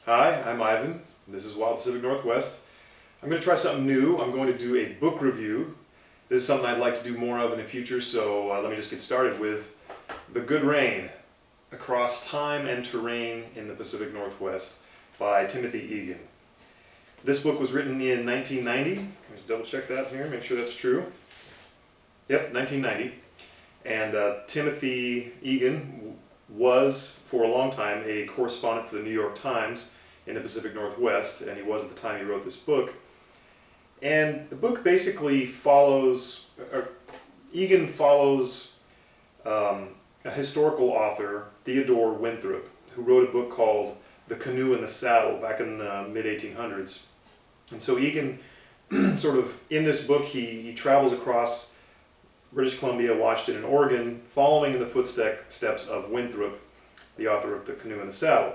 Hi, I'm Ivan. This is Wild Pacific Northwest. I'm going to try something new. I'm going to do a book review. This is something I'd like to do more of in the future, so let me just get started with The Good Rain, Across Time and Terrain in the Pacific Northwest by Timothy Egan. This book was written in 1990. Can I just double check that here, make sure that's true. Yep, 1990. And Timothy Egan was, for a long time, a correspondent for the New York Times in the Pacific Northwest, and he was at the time he wrote this book. And the book basically follows, Egan follows a historical author, Theodore Winthrop, who wrote a book called The Canoe and the Saddle back in the mid-1800s. And so Egan, sort of, in this book, he travels across British Columbia, Washington, and Oregon, following in the footsteps of Winthrop, the author of The Canoe and the Saddle,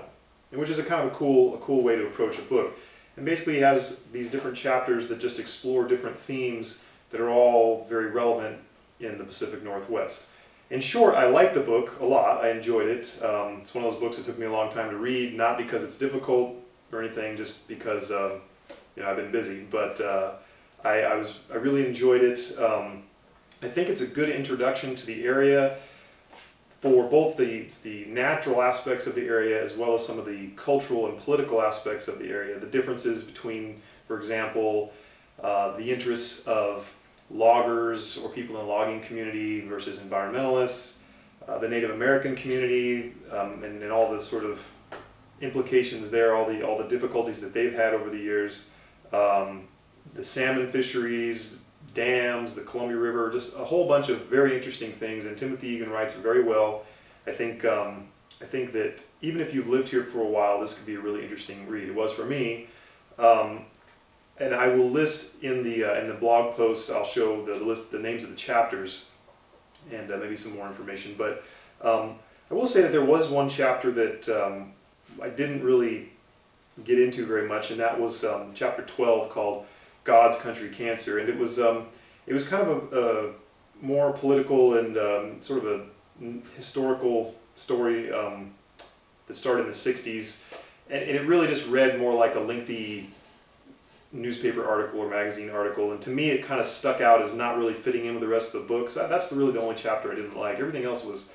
which is a kind of a cool way to approach a book. And basically he has these different chapters that just explore different themes that are all very relevant in the Pacific Northwest. In short, I liked the book a lot. I enjoyed it. It's one of those books that took me a long time to read, not because it's difficult or anything, just because I've been busy. But I really enjoyed it. I think it's a good introduction to the area for both the natural aspects of the area as well as some of the cultural and political aspects of the area. The differences between, for example, the interests of loggers or people in the logging community versus environmentalists, the Native American community, and all the sort of implications there, all the difficulties that they've had over the years, the salmon fisheries, dams, the Columbia River, just a whole bunch of very interesting things, and Timothy Egan writes very well. I think that even if you've lived here for a while, this could be a really interesting read. It was for me, and I will list in the blog post. I'll show the names of the chapters and maybe some more information. But I will say that there was one chapter that I didn't really get into very much, and that was chapter 12 called God's Country Cancer, and it was kind of a more political and sort of a historical story that started in the 60s, and it really just read more like a lengthy newspaper article or magazine article, and to me it kind of stuck out as not really fitting in with the rest of the book. So that's really the only chapter I didn't like. Everything else was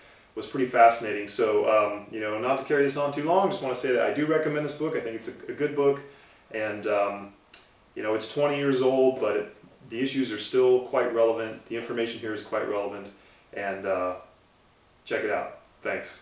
pretty fascinating. So not to carry this on too long, I just want to say that I do recommend this book. I think it's a good book, and it's 20 years old, but the issues are still quite relevant. The information here is quite relevant, and check it out. Thanks.